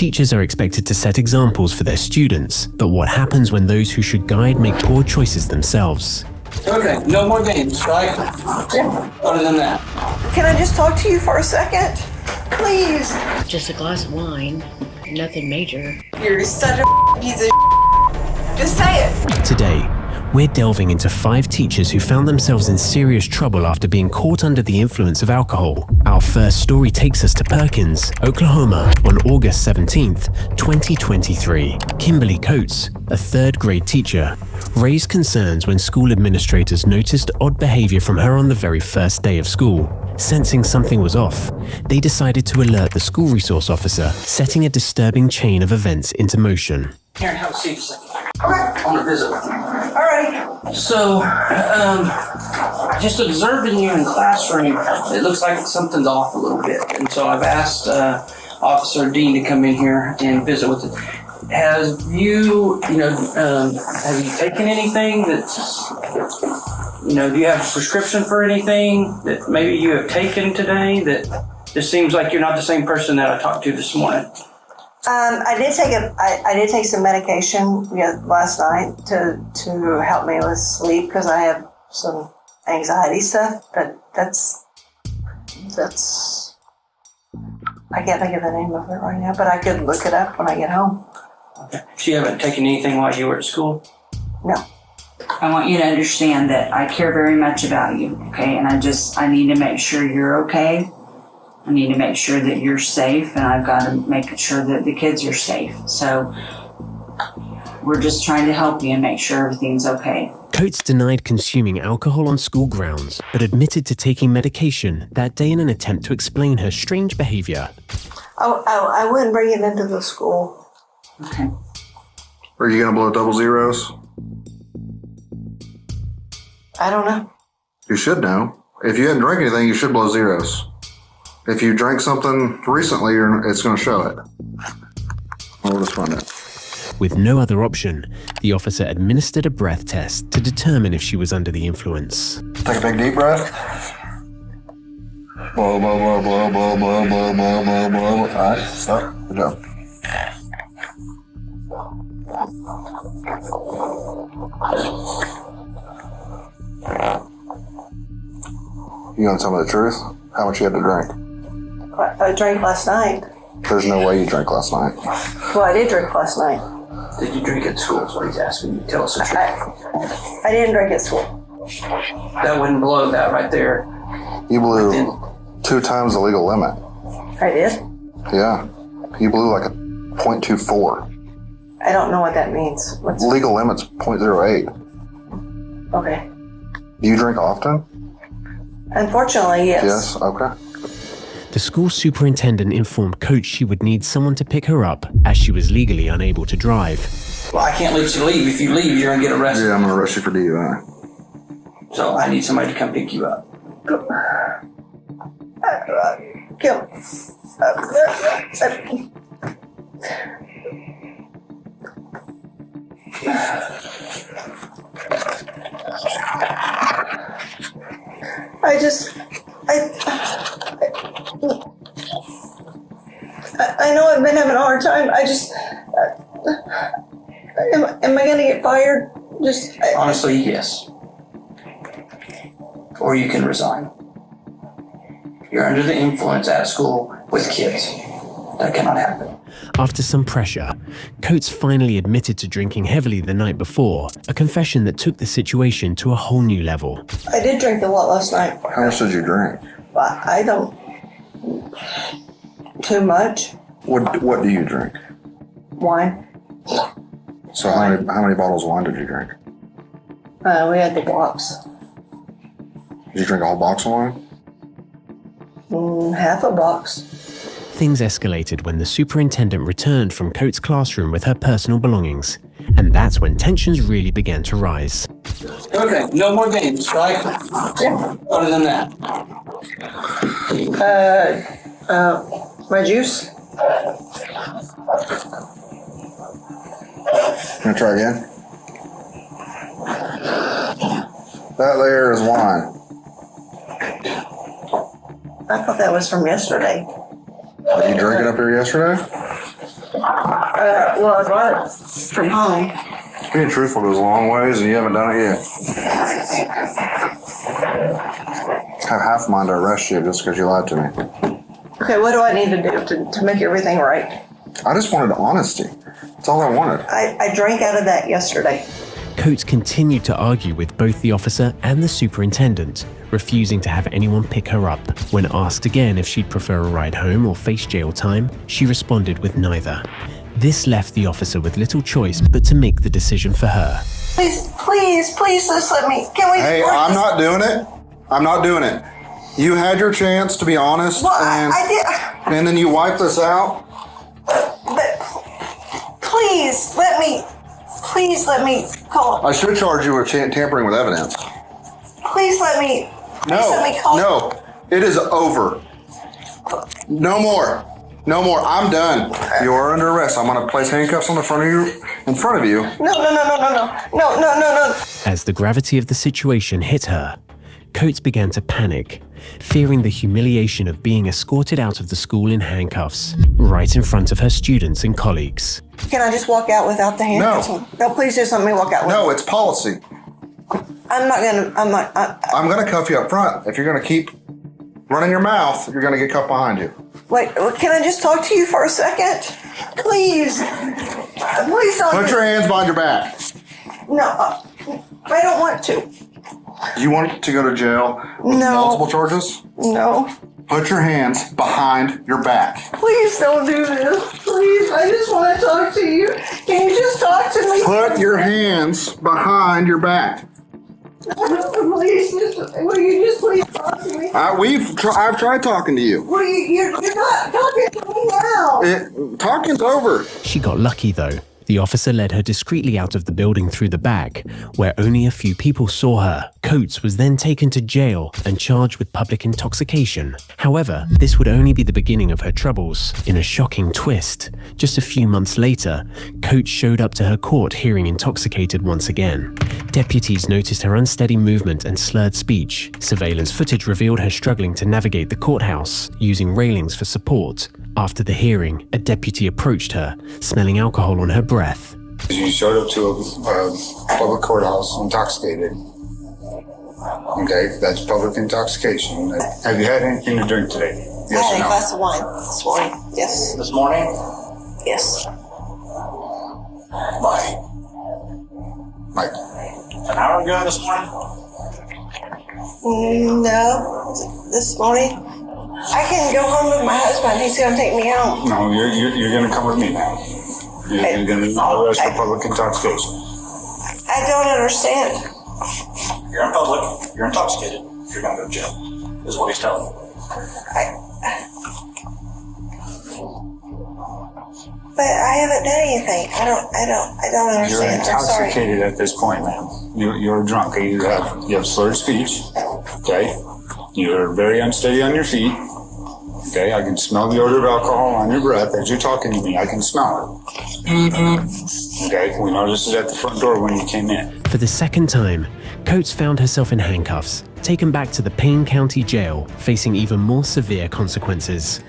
Teachers are expected to set examples for their students, but what happens when those who should guide make poor choices themselves? Okay, no more games, right? Yeah. Other than that. Can I just talk to you for a second? Please. Just a glass of wine, nothing major. You're such a piece of Just say it. Today, we're delving into 5 teachers who found themselves in serious trouble after being caught under the influence of alcohol. Our first story takes us to Perkins, Oklahoma, on August 17th, 2023. Kimberley Coates, a 3rd grade teacher, raised concerns when school administrators noticed odd behavior from her on the very first day of school. Sensing something was off, they decided to alert the school resource officer, setting a disturbing chain of events into motion. Here, have a seat a second. I want to visit with you. All right. So, just observing you in classroom, it looks like something's off a little bit. And so I've asked Officer Dean to come in here and visit with us. Have you taken anything that's, do you have a prescription for anything that maybe you have taken today that just seems like you're not the same person that I talked to this morning? I did take some medication last night to help me with sleep because I have some anxiety stuff, but that's I can't think of the name of it right now, but I could look it up when I get home. Okay. So you haven't taken anything while you were at school? No. I want you to understand that I care very much about you, okay? And I need to make sure you're okay. I need to make sure that you're safe, and I've got to make sure that the kids are safe. So we're just trying to help you and make sure everything's okay. Coates denied consuming alcohol on school grounds, but admitted to taking medication that day in an attempt to explain her strange behavior. I wouldn't bring it into the school. Okay. Are you going to blow double zeros? I don't know. You should know. If you hadn't drank anything, you should blow zeros. If you drank something recently, it's going to show it. We'll just find it. With no other option, the officer administered a breath test to determine if she was under the influence. Take a big deep breath. Blow, blow, blow, blow, blow, blow, blow, blow, blow, blow. All right, stop. Good job. You gonna tell me the truth? How much you had to drink? I drank last night. There's no way you drank last night. Well, I did drink last night. Did you drink at school? That's what he's asking you. Tell us the truth. I didn't drink at school. That wouldn't blow that right there. You blew 2 times the legal limit. I did? Yeah. You blew like a .24. I don't know what that means. Legal limit's .08. Okay. Do you drink often? Unfortunately, yes. Yes? Okay. The school superintendent informed Coates she would need someone to pick her up as she was legally unable to drive. Well, I can't let you leave. If you leave, you're going to get arrested. Yeah, I'm going to arrest you for DUI. So I need somebody to come pick you up. Kim. I know I've been having a hard time. Am I going to get fired? Honestly, yes. Or you can resign. You're under the influence at school with kids. That cannot happen. After some pressure, Coates finally admitted to drinking heavily the night before, a confession that took the situation to a whole new level. I did drink a lot last night. How much did you drink? I don't... Too much. What do you drink? Wine. So how many bottles of wine did you drink? We had the box. Did you drink a whole box of wine? Half a box. Things escalated when the superintendent returned from Coates' classroom with her personal belongings, and that's when tensions really began to rise. Okay, no more games, right? Yeah. Other than that. My juice? Can I try again? That there is wine. I thought that was from yesterday. Did you drink it up here yesterday? Well, I brought it from home. Being truthful goes a long ways, and you haven't done it yet. I have half a mind to arrest you just because you lied to me. Okay, what do I need to do to make everything right? I just wanted honesty. That's all I wanted. I drank out of that yesterday. Coates continued to argue with both the officer and the superintendent, refusing to have anyone pick her up. When asked again if she'd prefer a ride home or face jail time, she responded with neither. This left the officer with little choice but to make the decision for her. Please, just let me. Can we? Hey, I'm not doing it. I'm not doing it. You had your chance to be honest, Well, and I did. and then you wiped this out. But please let me call. I should charge you with tampering with evidence. Please let me. Call. No, it is over. No more. I'm done. You are under arrest. I'm going to place handcuffs on in front of you. No. As the gravity of the situation hit her, Coates began to panic, fearing the humiliation of being escorted out of the school in handcuffs, right in front of her students and colleagues. Can I just walk out without the handcuffs? No, please just let me walk out. No, it's policy. I'm going to cuff you up front. If you're going to keep running your mouth, you're going to get cuffed behind you. Wait, can I just talk to you for a second? Please don't. Put your hands behind your back. No, I don't want to. You want to go to jail with multiple charges? No. Put your hands behind your back. Please don't do this. Please, I just want to talk to you. Can you just talk to me? Put your hands behind your back. Please, will you just please talk to me? I've tried talking to you. Well, you're not talking to me now. Talking's over. She got lucky though. The officer led her discreetly out of the building through the back, where only a few people saw her. Coates was then taken to jail and charged with public intoxication. However, this would only be the beginning of her troubles. In a shocking twist, just a few months later, Coates showed up to her court hearing intoxicated once again. Deputies noticed her unsteady movement and slurred speech. Surveillance footage revealed her struggling to navigate the courthouse, using railings for support. After the hearing, a deputy approached her, smelling alcohol on her breath. You showed up to a public courthouse intoxicated. Okay, that's public intoxication. Have you had anything to drink today? Yes I had or a no? glass of wine this morning. Yes. This morning? Yes. Why? Like an hour ago this morning? No, this morning. I can go home with my husband. He's going to take me home. No, you're going to come with me now. You're going to be arrested for public intoxication. I don't understand. You're in public. You're intoxicated. You're going to go to jail. Is what he's telling you. But I haven't done anything. I don't understand. You're I'm sorry. intoxicated at this point, ma'am. You're drunk. You have slurred speech. Okay. You're very unsteady on your feet. Okay, I can smell the odor of alcohol on your breath as you're talking to me. I can smell it. Okay, we noticed it at the front door when you came in. For the second time, Coates found herself in handcuffs, taken back to the Payne County Jail, facing even more severe consequences.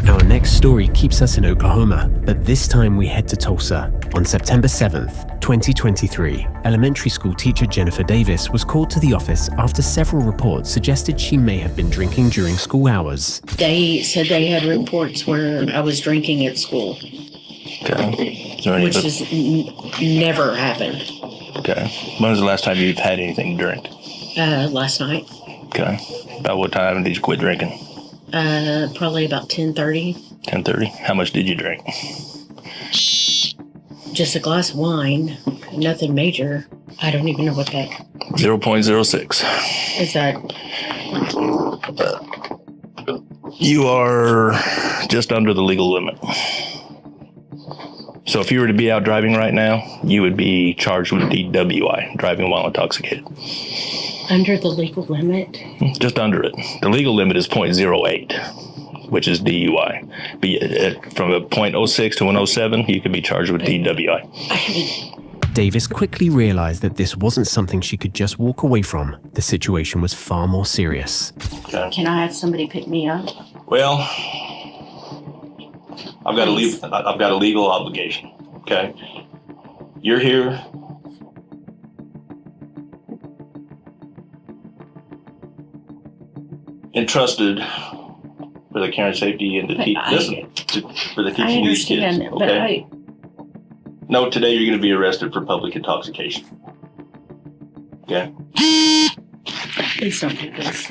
Our next story keeps us in Oklahoma, but this time we head to Tulsa. On September 7th, 2023, elementary school teacher Jennifer Davis was called to the office after several reports suggested she may have been drinking during school hours. They said they had reports where I was drinking at school, Okay. Is there any which has never happened. Okay. When was the last time you've had anything to drink? Last night. Okay. About what time did you quit drinking? Probably about 10:30. 10:30. How much did you drink? Just a glass of wine, nothing major. I don't even know what that 0.06. is. That You are just under the legal limit. So if you were to be out driving right now, you would be charged with DWI, driving while intoxicated. under the legal limit? Just under it. The legal limit is 0.08, which is DUI. But from a 0.06 to an 07, you could be charged with DWI. Davis quickly realized that this wasn't something she could just walk away from. The situation was far more serious. Can I have somebody pick me up? Well, I've got a legal obligation. Okay, you're here. Entrusted for the care and safety and the for the teaching of these kids. Okay. No, today you're going to be arrested for public intoxication. Okay. Please don't do this.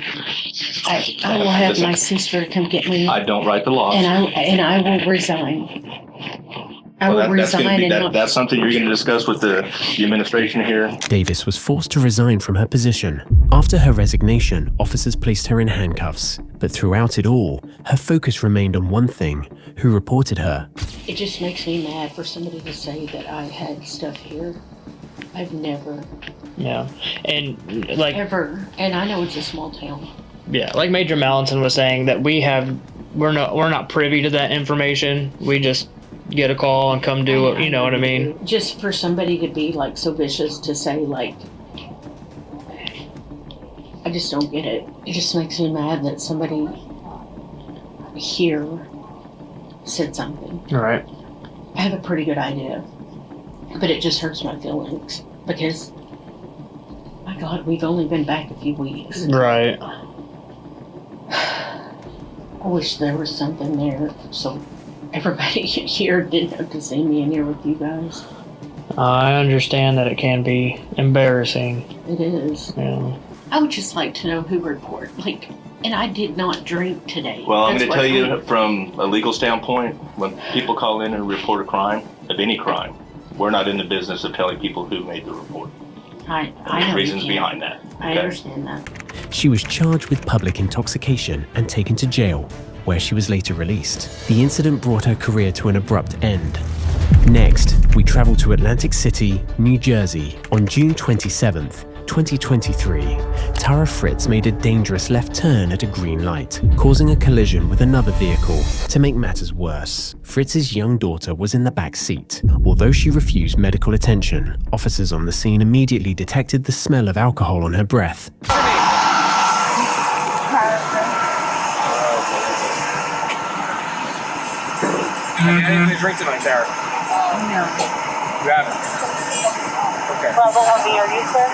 I will have my sister come get me. I don't write the laws. And I will resign. That's something you're going to discuss with the administration here. Davis was forced to resign from her position. After her resignation, officers placed her in handcuffs. But throughout it all, her focus remained on one thing: who reported her. It just makes me mad for somebody to say that I had stuff here. I've never. Yeah, and like ever, and I know it's a small town. Yeah, like Major Mallinson was saying, that we're not privy to that information. We just get a call and come do it. You know what I mean? Just for somebody to be like so vicious to say like, I just don't get it. It just makes me mad that somebody here said something. All right. I have a pretty good idea, but it just hurts my feelings because, my God, we've only been back a few weeks. Right. I wish there was something there so everybody here didn't have to see me in here with you guys. I understand that it can be embarrassing. It is. Yeah. I would just like to know who reported. And I did not drink today. Well, I'm going to tell you from a legal standpoint, when people call in and report a crime, of any crime, we're not in the business of telling people who made the report. I know There's reasons behind that. I understand that. She was charged with public intoxication and taken to jail, where she was later released. The incident brought her career to an abrupt end. Next, we travel to Atlantic City, New Jersey, on June 27th, 2023. Tara Fritz made a dangerous left turn at a green light, causing a collision with another vehicle. To make matters worse, Fritz's young daughter was in the back seat. Although she refused medical attention, officers on the scene immediately detected the smell of alcohol on her breath. Anything to drink tonight, Tara? No. You haven't? Okay. Level 1B, are you, sir?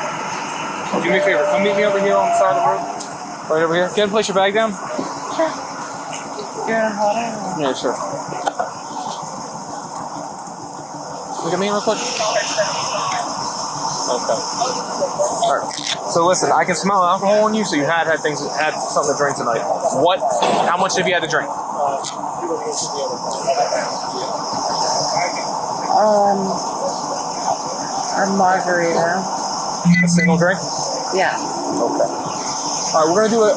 Do me a favor. Come meet me over here on the side of the road. Right over here. Can I place your bag down? Sure. You're in a hotel? Yeah, sure. Look at me real quick. Okay. All right. So listen, I can smell alcohol on you, so you had something to drink tonight. How much have you had to drink? A margarita. A single drink? Yeah. Okay. All right, we're gonna do a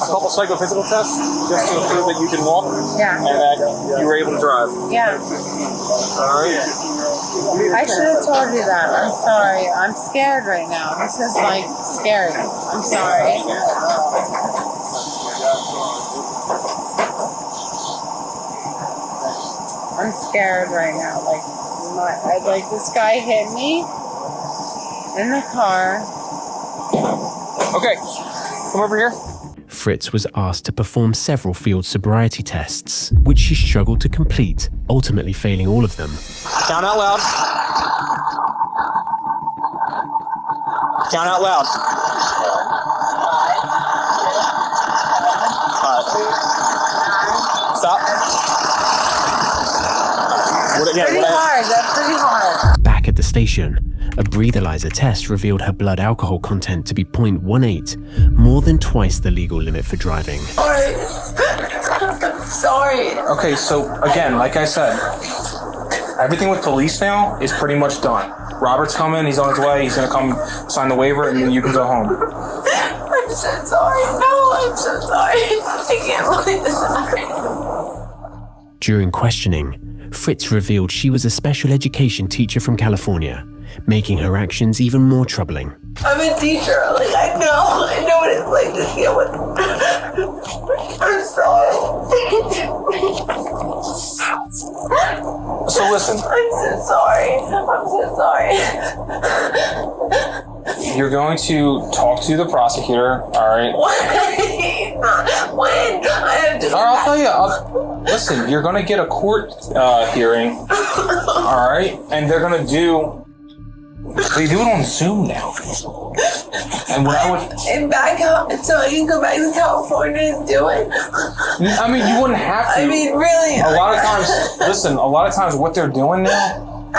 couple psychophysical tests just to prove that you can walk. Yeah. And that you were able to drive. Yeah. All right. I should have told you that. I'm sorry. I'm scared right now. This is like scary. I'm sorry. I'm scared right now. Like this guy hit me in the car. Okay, come over here. Fritz was asked to perform several field sobriety tests, which she struggled to complete, ultimately failing all of them. Count out loud. Count out loud. All right. Stop. Pretty hard. That's pretty hard. Back at the station, a breathalyzer test revealed her blood alcohol content to be 0.18, more than twice the legal limit for driving. Sorry. Okay, so again, like I said, everything with police now is pretty much done. Robert's coming, he's on his way, he's gonna come sign the waiver, and then you can go home. I'm so sorry. No, I'm so sorry. I can't believe this happened. During questioning, Fritz revealed she was a special education teacher from California, making her actions even more troubling. I'm a teacher. I know what it's like to deal with. I'm sorry. So listen. I'm so sorry. You're going to talk to the prosecutor, all right? What? doing that? When? I have to. All right, I'll tell you. Listen, you're gonna get a court hearing. All right, and they're gonna do. They do it on Zoom now. And when I would, And back home, so I can go back to California and do it. I mean, you wouldn't have to. I mean, really. A lot of times, listen. A lot of times, what they're doing now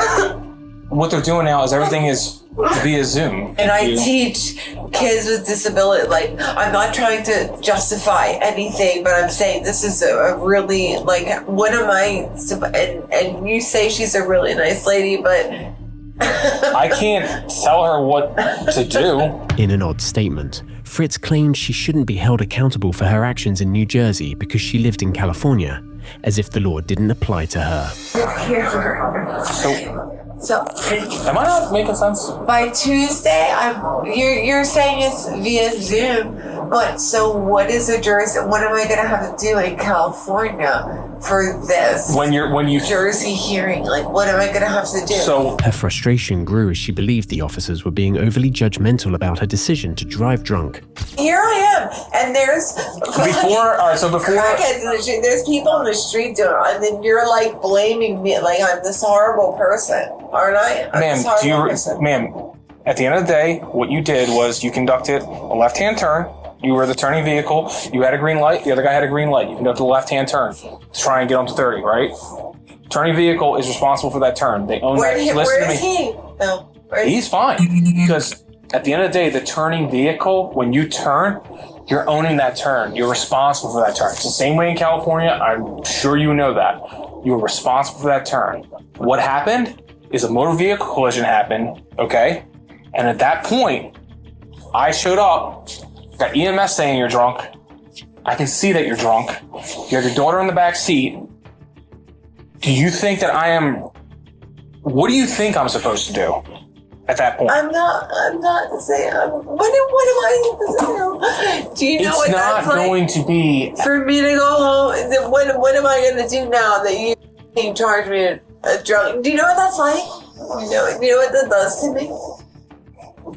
is everything is via Zoom. And I teach kids with disability. Like, I'm not trying to justify anything, but I'm saying this is a really, like, what am I? And you say she's a really nice lady, but. I can't tell her what to do. In an odd statement, Fritz claimed she shouldn't be held accountable for her actions in New Jersey because she lived in California, as if the law didn't apply to her. So, am I not making sense? By Tuesday, you're saying it's via Zoom, but so what is a jurisdiction? What am I going to have to do in California for this? When you Jersey hearing, like, what am I going to have to do? So her frustration grew as she believed the officers were being overly judgmental about her decision to drive drunk. Here I am, and there's crackheads in the street. There's people on the street doing it, and then you're like blaming me, like I'm this horrible person, aren't I? Ma'am, at the end of the day, what you did was you conducted a left-hand turn. You were the turning vehicle. You had a green light. The other guy had a green light. You conducted a left-hand turn to try and get them to 30, right? Turning vehicle is responsible for that turn. They own that. Where is he? No, he's fine. Because at the end of the day, the turning vehicle, when you turn, you're owning that turn. You're responsible for that turn. It's the same way in California. I'm sure you know that. You're responsible for that turn. What happened is a motor vehicle collision happened, okay? And at that point, I showed up, got EMS saying you're drunk. I can see that you're drunk. You have your daughter in the back seat. Do you think that what do you think I'm supposed to do at that point? I'm not saying, what am I supposed to do? Do you know what that's like? It's not going to be. For me to go home, then what am I going to do now that you charge me a drunk? Do you know what that's like? Do you know what that does to me?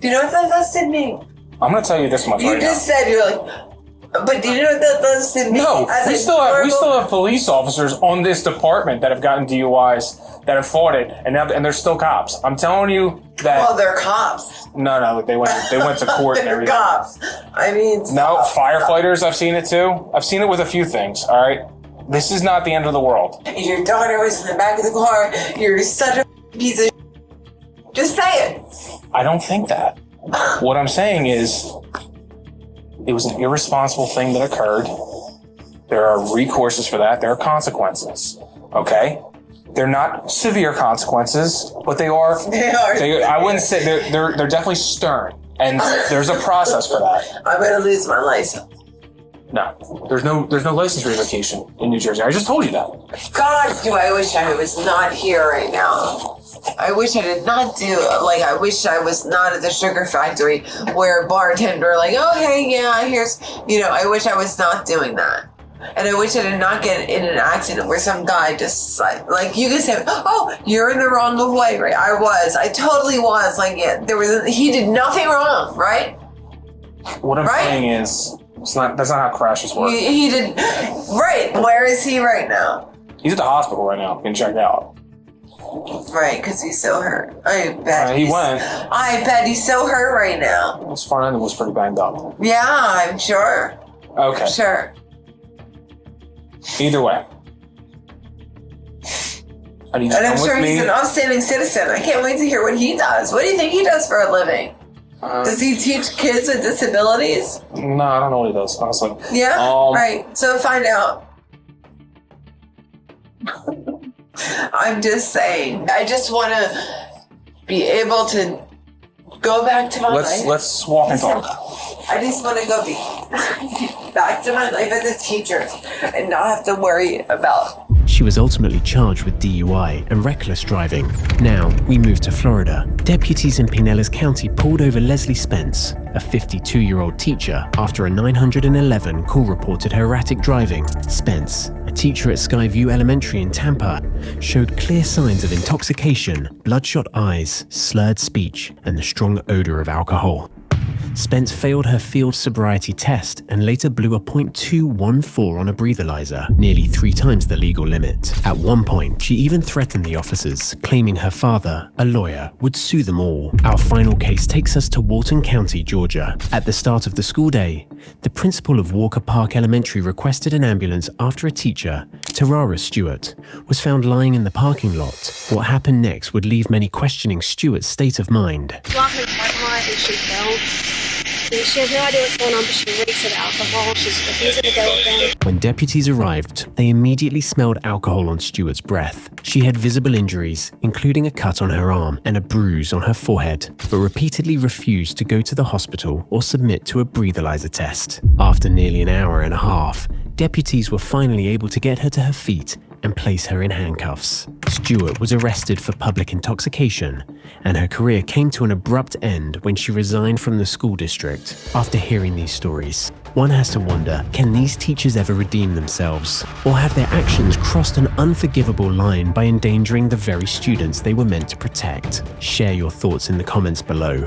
Do you know what that does to me? I'm going to tell you this much right now. You just said, you're like, but do you know what that does to me? No, we still have police officers on this department that have gotten DUIs, that have fought it, and they're still cops. I'm telling you that. Well, they're cops. No, they went to court and everything. Cops. I mean. No, firefighters. I've seen it too. I've seen it with a few things. All right, this is not the end of the world. Your daughter was in the back of the car. You're such a piece of. Just say it. I don't think that. What I'm saying is, it was an irresponsible thing that occurred. There are recourses for that. There are consequences. Okay? They're not severe consequences, but they are. I wouldn't say they're definitely stern, and there's a process for that. I'm gonna lose my license. No, there's no license revocation in New Jersey. I just told you that. God, do I wish I was not here right now. I wish I did not I wish I was not at the sugar factory where a bartender okay, yeah, here's, I wish I was not doing that. And I wish I did not get in an accident where some guy just like you can say, oh, you're in the wrong of way, right? I totally was. He did nothing wrong, right? What I'm saying is, that's not how crashes work. He did, right. Where is he right now? He's at the hospital right now, getting checked out. Right, because he's so hurt. I bet he went. I bet he's so hurt right now. His front end was pretty banged up. Yeah, I'm sure. Okay. I'm sure. Either way. I need you to And I'm come sure with he's me. an outstanding citizen. I can't wait to hear what he does. What do you think he does for a living? Does he teach kids with disabilities? No, I don't know what he does, honestly. Yeah? Right. So find out. I'm just saying. I just want to be able to go back to my life. Let's walk and talk. I just want to go back to my life as a teacher and not have to worry about. She was ultimately charged with DUI and reckless driving. Now, we move to Florida. Deputies in Pinellas County pulled over Leslie Spence, a 52-year-old teacher, after a 911 call reported her erratic driving. Spence, a teacher at Skyview Elementary in Tampa, showed clear signs of intoxication, bloodshot eyes, slurred speech, and the strong odor of alcohol. Spence failed her field sobriety test and later blew a .214 on a breathalyzer, nearly 3 times the legal limit. At one point, she even threatened the officers, claiming her father, a lawyer, would sue them all. Our final case takes us to Walton County, Georgia. At the start of the school day, the principal of Walker Park Elementary requested an ambulance after a teacher, Tarara Stewart, was found lying in the parking lot. What happened next would leave many questioning Stewart's state of mind. Walking in the parking lot and she fell. She has no idea what's going on, but she reeks of alcohol. She's refusing to go with them. When deputies arrived, they immediately smelled alcohol on Stewart's breath. She had visible injuries, including a cut on her arm and a bruise on her forehead, but repeatedly refused to go to the hospital or submit to a breathalyzer test. After nearly an hour and a half, deputies were finally able to get her to her feet and place her in handcuffs. Stewart was arrested for public intoxication, and her career came to an abrupt end when she resigned from the school district. After hearing these stories, one has to wonder, can these teachers ever redeem themselves? Or have their actions crossed an unforgivable line by endangering the very students they were meant to protect? Share your thoughts in the comments below.